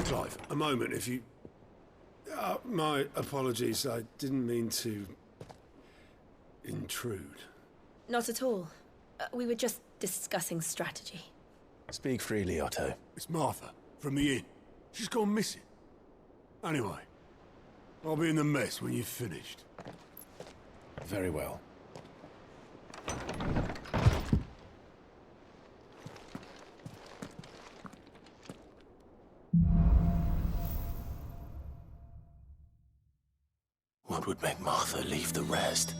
Clive, a moment, if you... my apologies, I didn't mean to... intrude. Not at all. We were just discussing strategy. Speak freely, Otto. It's Martha, from the inn. She's gone missing. Anyway, I'll be in the mess when you've finished. Very well. What would make Martha leave the rest?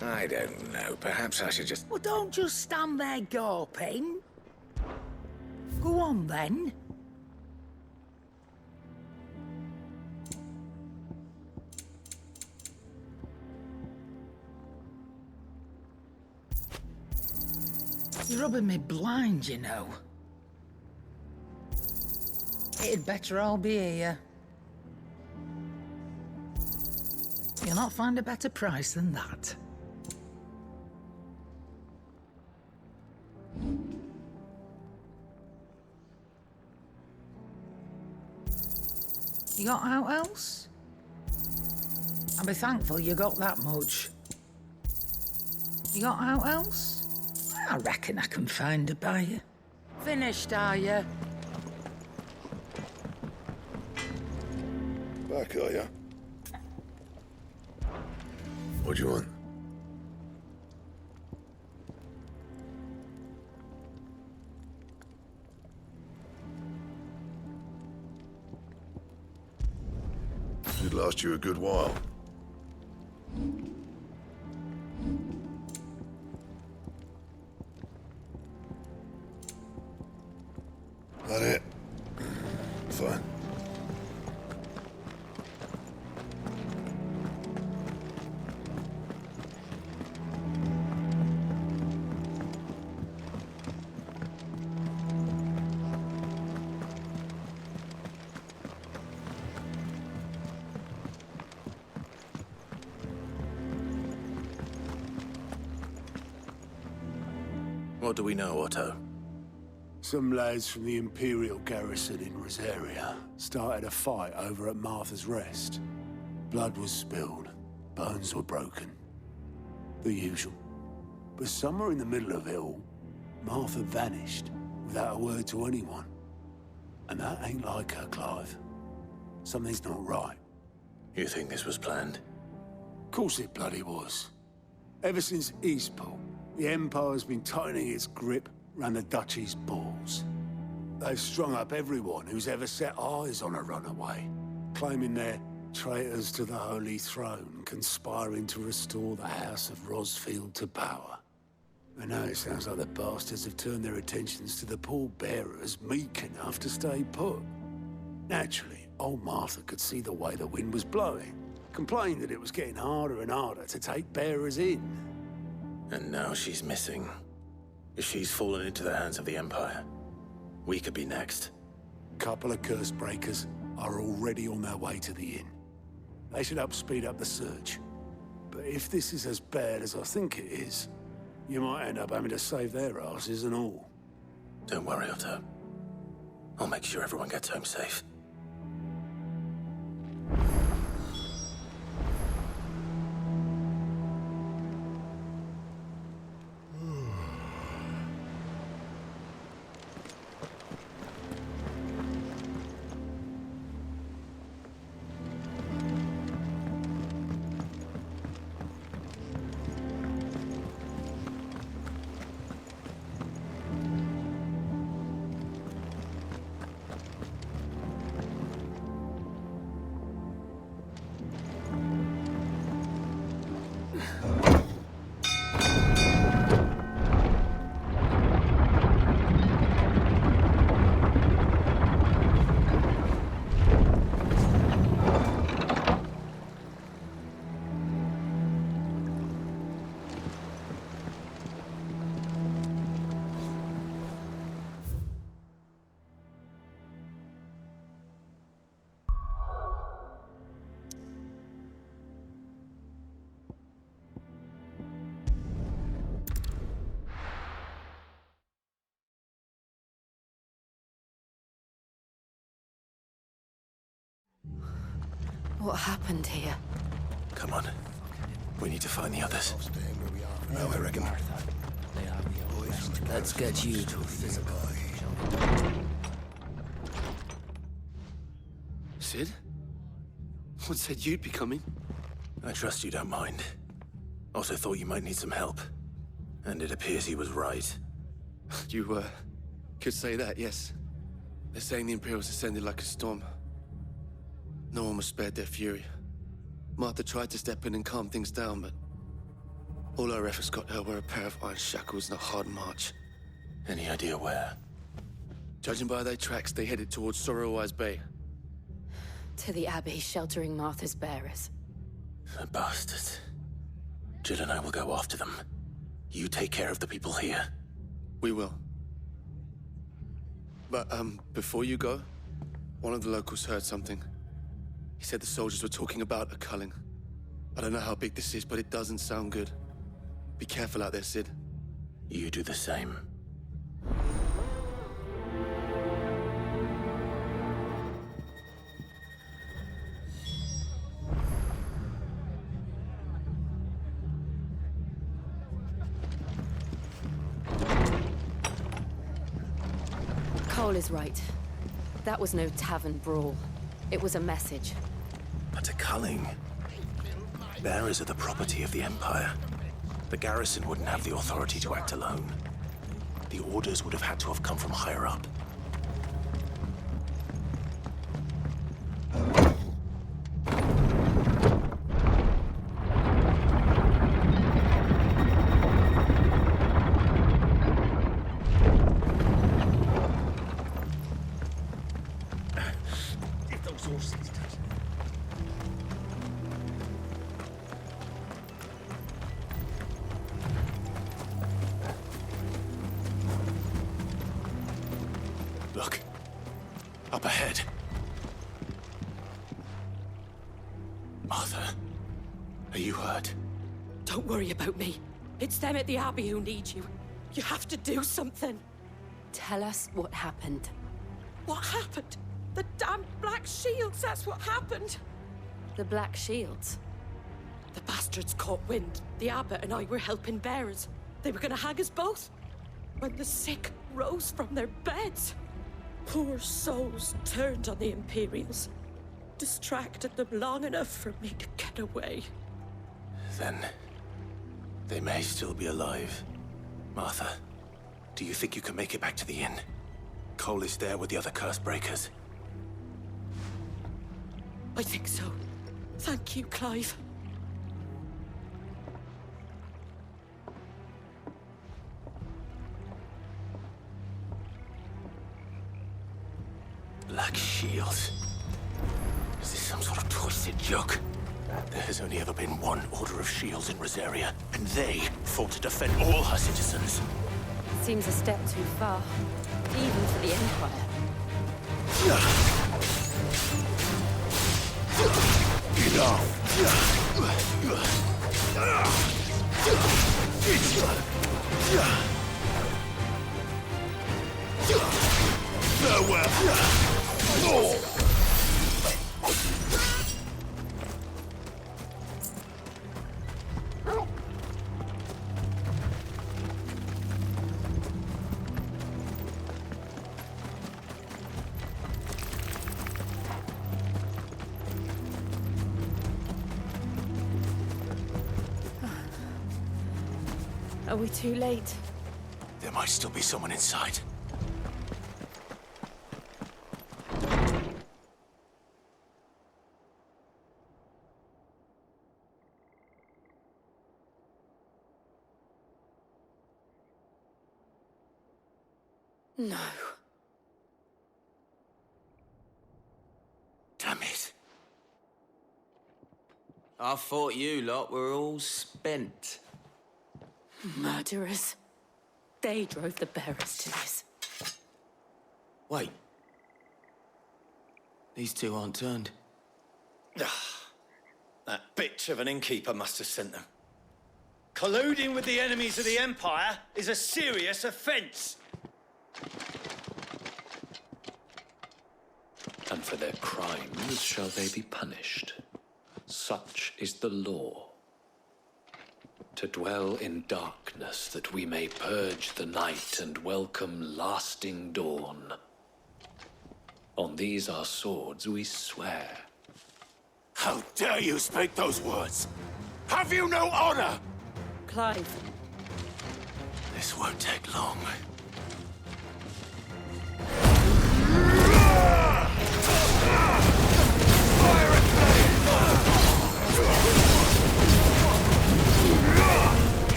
I don't know. Perhaps I should just... Well, don't just stand there gawping. Go on, then. You're rubbing me blind, you know. It'd better all be here. You'll not find a better price than that. You got out else? I'll be thankful you got that much. You got out else? I reckon I can find a buyer. Finished, are you? Back, are ya? What do you want? Should last you a good while. That it? Fine. What do we know, Otto? Some lads from the Imperial garrison in Rosaria started a fight over at Martha's Rest. Blood was spilled, bones were broken. The usual. But somewhere in the middle of it all, Martha vanished without a word to anyone. And that ain't like her, Clive. Something's not right. You think this was planned? Of course it bloody was. Ever since Eastport, the Empire's been tightening its grip round the Duchy's balls. They've strung up everyone who's ever set eyes on a runaway, claiming they're traitors to the Holy Throne, conspiring to restore the House of Rosfield to power. And now it sounds like the bastards have turned their attentions to the pallbearers meek enough to stay put. Naturally, old Martha could see the way the wind was blowing, complained that it was getting harder and harder to take bearers in. And now she's missing. If she's fallen into the hands of the Empire, we could be next. Couple of curse breakers are already on their way to the inn. They should help speed up the search. But if this is as bad as I think it is, you might end up having to save their asses and all. Don't worry, Otto. I'll make sure everyone gets home safe. What happened here? Come on. We need to find the others. Now I reckon. Let's get you to a physical. Sid? What said you'd be coming? I trust you don't mind. Also thought you might need some help. And it appears he was right. You, could say that, yes. They're saying the Imperials ascended like a storm. No one was spared their fury. Martha tried to step in and calm things down, but all our efforts got her were a pair of iron shackles and a hard march. Any idea where? Judging by their tracks, they headed towards Sorrowwise Bay. To the Abbey sheltering Martha's bearers. The bastards. Jill and I will go after them. You take care of the people here. We will. But, before you go, one of the locals heard something. He said the soldiers were talking about a culling. I don't know how big this is, but it doesn't sound good. Be careful out there, Sid. You do the same. Cole is right. That was no tavern brawl. It was a message. But a culling. Bearers are the property of the Empire. The garrison wouldn't have the authority to act alone. The orders would have had to have come from higher up. Look. Up ahead. Martha, are you hurt? Don't worry about me. It's them at the Abbey who need you. You have to do something. Tell us what happened. What happened? The damn Black Shields, that's what happened. The Black Shields. The bastards caught wind. The Abbot and I were helping bearers. They were gonna hang us both. When the sick rose from their beds. Poor souls turned on the Imperials. Distracted them long enough for me to get away. Then they may still be alive. Martha, do you think you can make it back to the inn? Cole is there with the other curse breakers. I think so. Thank you, Clive. Black Shields. Is this some sort of twisted joke? There has only ever been one Order of Shields in Rosaria, and they fought to defend all her citizens. Seems a step too far, even for the Empire. Are we too late? There might still be someone inside. No. Damn it. I thought you lot were all spent. Murderers. They drove the bearers to this. Wait. These two aren't turned. That bitch of an innkeeper must have sent them. Colluding with the enemies of the Empire is a serious offense. And for their crimes shall they be punished. Such is the law. To dwell in darkness that we may purge the night and welcome lasting dawn. On these our swords we swear. How dare you speak those words? Have you no honor? Clive. This won't take long.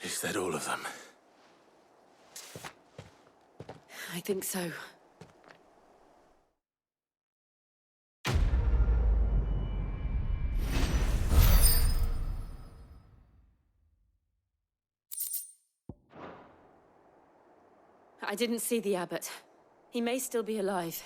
Is that all of them? I think so. I didn't see the abbot. He may still be alive.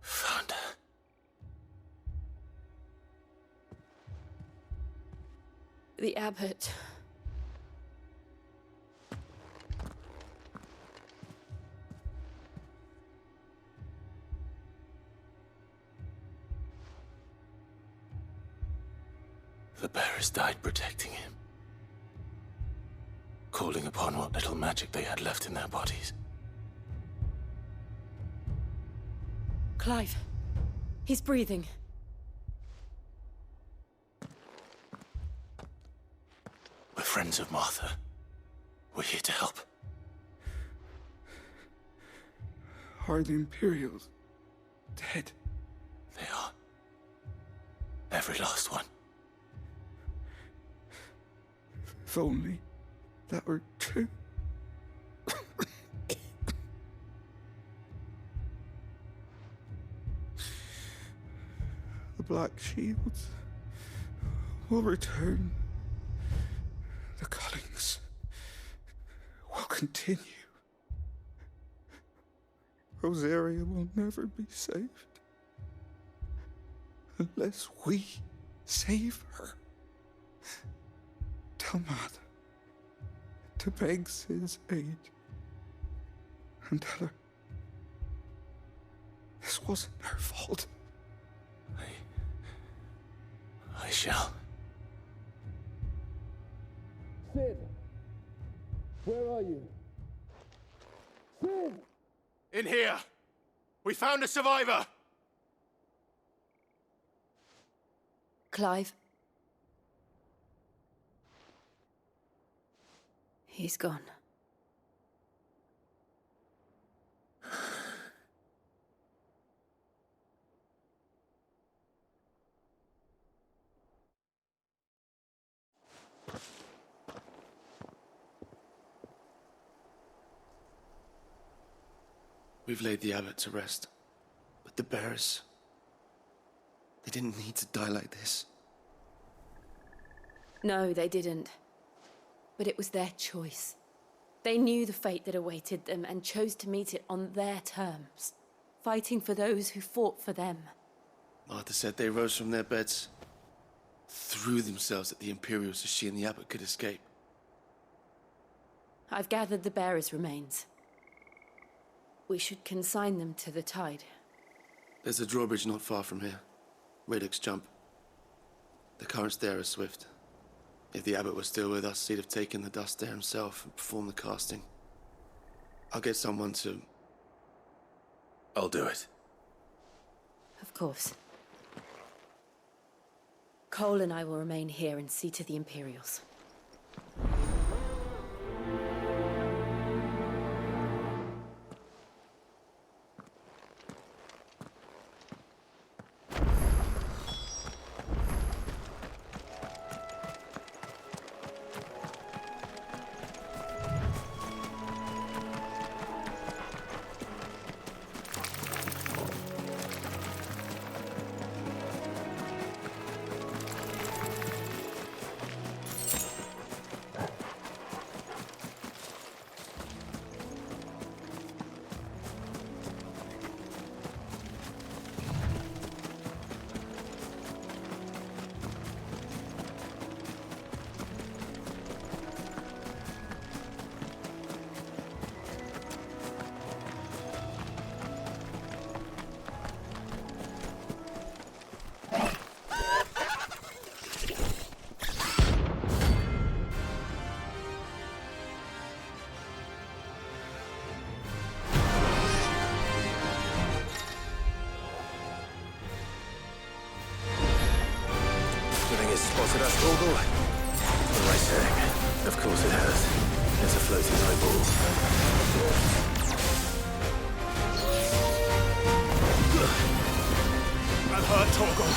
Found her. The abbot. The bearers died protecting him. Calling upon what little magic they had left in their bodies. Clive. He's breathing. We're friends of Martha. We're here to help. Are the Imperials dead? They are. Every last one. If only that were true. The Black Shields will return. The cullings will continue. Rosaria will never be saved unless we save her. Tell Martha to beg Sid's aid and tell her this wasn't her fault. I shall. Sid! Where are you? Sid! In here! We found a survivor! Clive. He's gone. We've laid the abbot to rest. But the bearers... they didn't need to die like this. No, they didn't. But it was their choice. They knew the fate that awaited them and chose to meet it on their terms, fighting for those who fought for them. Martha said they rose from their beds, threw themselves at the Imperials so she and the abbot could escape. I've gathered the bearers' remains. We should consign them to the tide. There's a drawbridge not far from here. Radix Jump. The currents there are swift. If the abbot was still with us, he'd have taken the dust there himself and performed the casting. I'll get someone to... I'll do it. Of course. Cole and I will remain here and see to the Imperials. has spotted us, Torgal. What am I saying? Of course it has. It's a floating eyeball. I'm hurt, Torgal.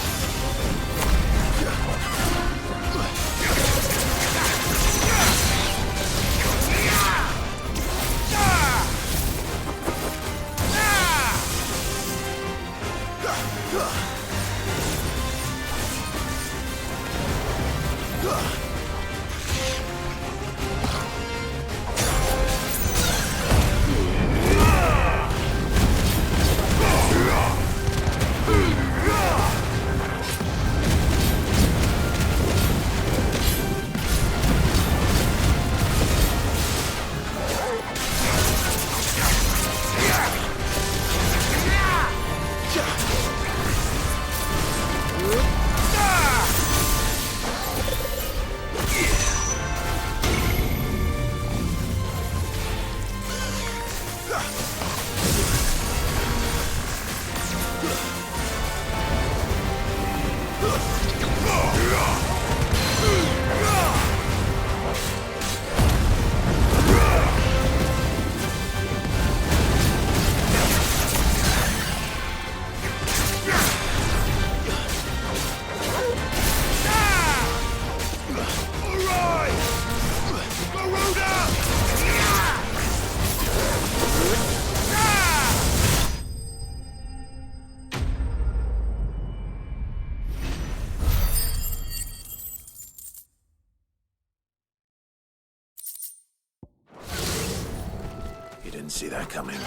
You didn't see that coming.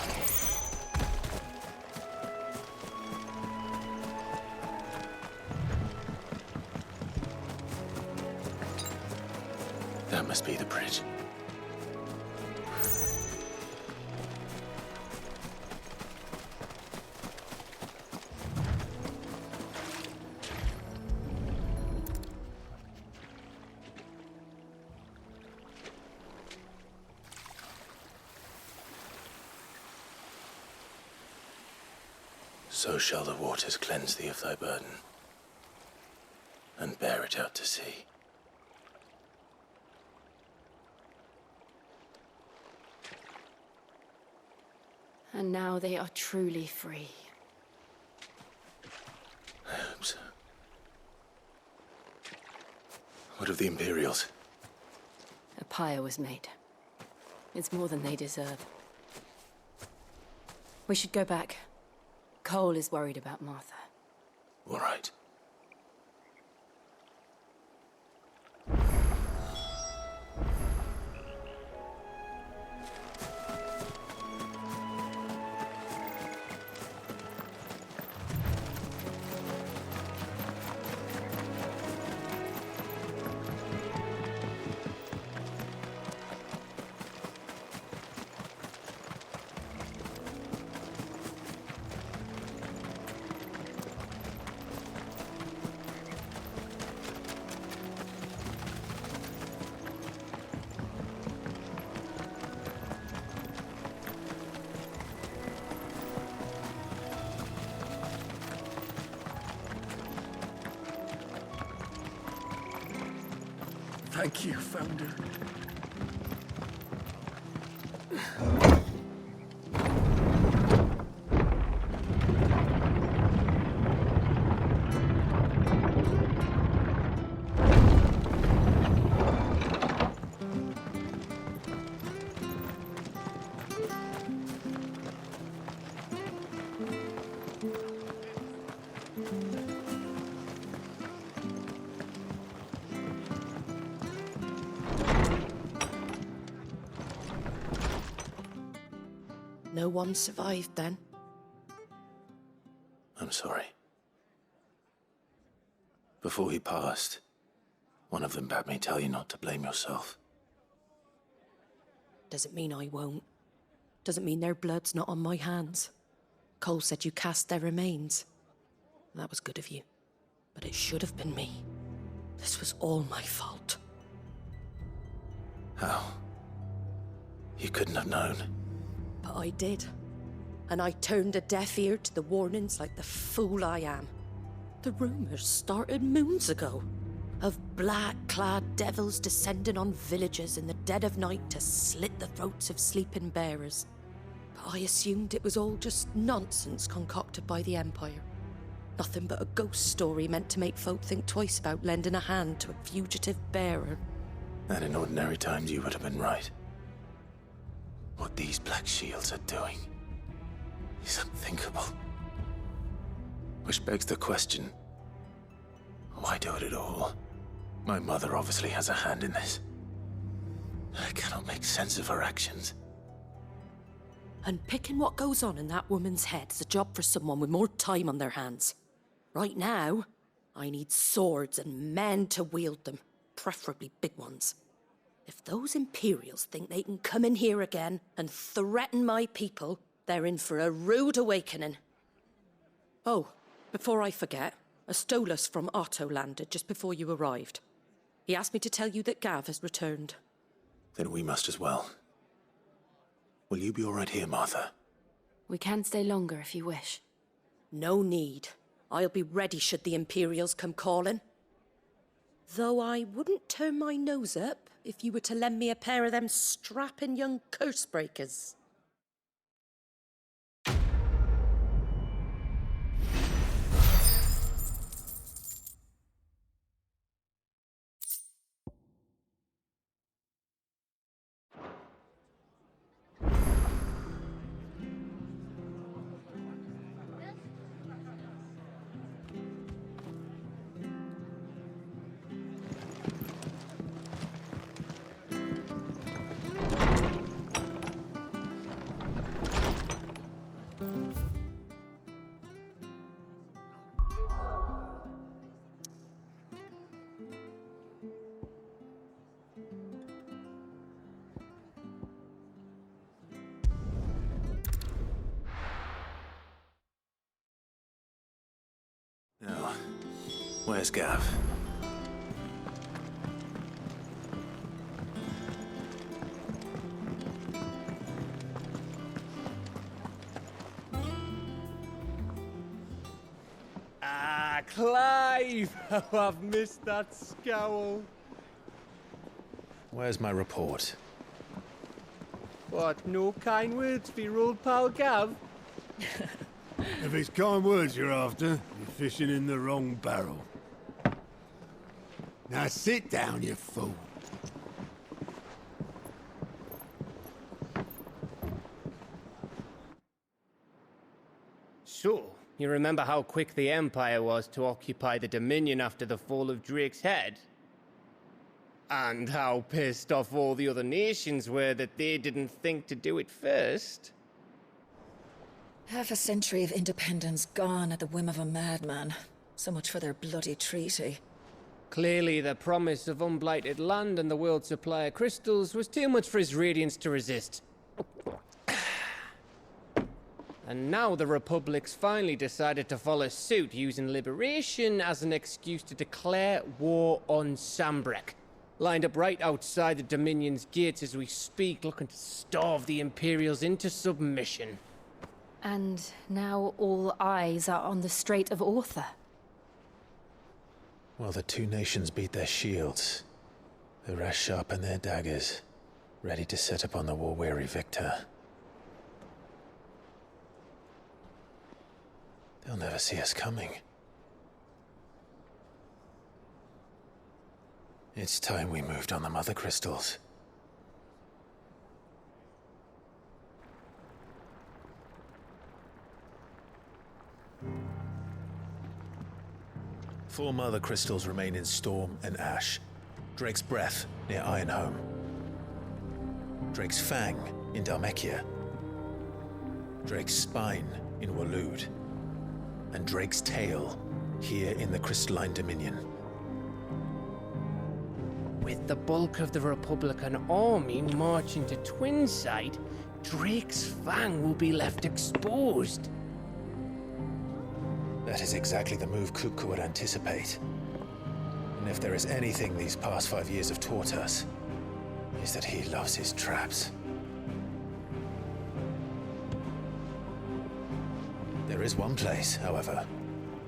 That must be the bridge. So shall the waters cleanse thee of thy burden, and bear it out to sea. And now they are truly free. I hope so. What of the Imperials? A pyre was made. It's more than they deserve. We should go back. Cole is worried about Martha. All right. Thank you, Founder. No one survived then? I'm sorry. Before he passed, one of them bade me tell you not to blame yourself. Doesn't mean I won't. Doesn't mean their blood's not on my hands. Cole said you cast their remains. That was good of you. But it should have been me. This was all my fault. How? You couldn't have known. But I did. And I turned a deaf ear to the warnings like the fool I am. The rumors started moons ago. Of black-clad devils descending on villagers in the dead of night to slit the throats of sleeping bearers. But I assumed it was all just nonsense concocted by the Empire. Nothing but a ghost story meant to make folk think twice about lending a hand to a fugitive bearer. And in ordinary times you would have been right. What these Black Shields are doing is unthinkable. Which begs the question, why do it at all? My mother obviously has a hand in this. I cannot make sense of her actions. Unpicking what goes on in that woman's head is a job for someone with more time on their hands. Right now, I need swords and men to wield them, preferably big ones. If those Imperials think they can come in here again and threaten my people, they're in for a rude awakening. Oh, before I forget, a Stolas from Otto landed just before you arrived. He asked me to tell you that Gav has returned. Then we must as well. Will you be all right here, Martha? We can stay longer if you wish. No need. I'll be ready should the Imperials come calling. Though I wouldn't turn my nose up if you were to lend me a pair of them strapping young cursebreakers. Now, where's Gav? Ah, Clive! Oh, I've missed that scowl. Where's my report? What, no kind words for your old pal Gav? If it's kind words you're after, you're fishing in the wrong barrel. Now sit down, you fool. So, you remember how quick the Empire was to occupy the Dominion after the fall of Drake's head? And how pissed off all the other nations were that they didn't think to do it first? Half a century of independence gone at the whim of a madman. So much for their bloody treaty. Clearly, the promise of unblighted land and the world's supply of crystals was too much for his radiance to resist. And now the Republic's finally decided to follow suit, using liberation as an excuse to declare war on Sambrek. Lined up right outside the Dominion's gates as we speak, looking to starve the Imperials into submission. And now all eyes are on the Strait of Author. Well, the two nations beat their shields. The rest sharpen their daggers, ready to set upon the war-weary victor. They'll never see us coming. It's time we moved on the mother crystals. Four mother crystals remain in Storm and Ash. Drake's Breath near Ironhome. Drake's Fang in Dhalmekia. Drake's Spine in Waloed. And Drake's Tail here in the Crystalline Dominion. With the bulk of the Republican army marching to Twinside, Drake's Fang will be left exposed. That is exactly the move Kupka would anticipate. And if there is anything these past 5 years have taught us, is that he loves his traps. There is one place, however,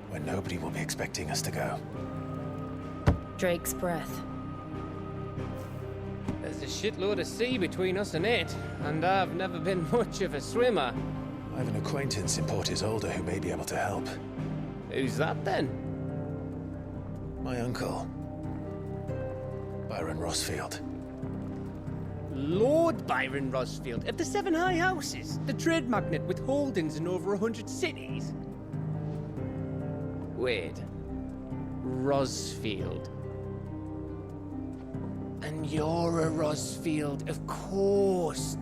where nobody will be expecting us to go. Drake's breath. There's a shitload of sea between us and it, and I've never been much of a swimmer. I have an acquaintance in Port Isolde who may be able to help. Who's that then? My uncle, Byron Rosfield. Lord Byron Rosfield of the Seven High Houses, the trade magnate with holdings in over 100 cities. Wait. Rosfield. And you're a Rosfield, of course.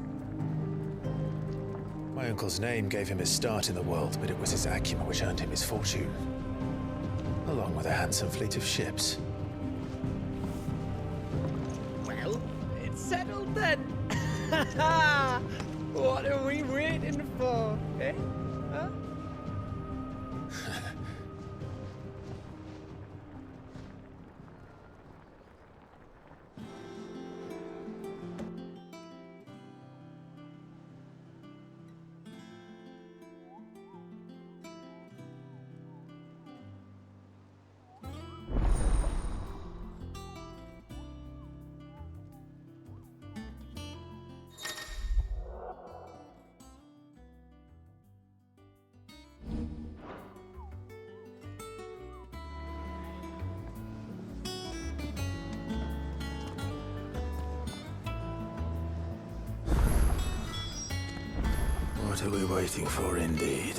My uncle's name gave him his start in the world, but it was his acumen which earned him his fortune, along with a handsome fleet of ships. Well, it's settled then. What are we waiting for, eh? Huh? What are we waiting for, indeed?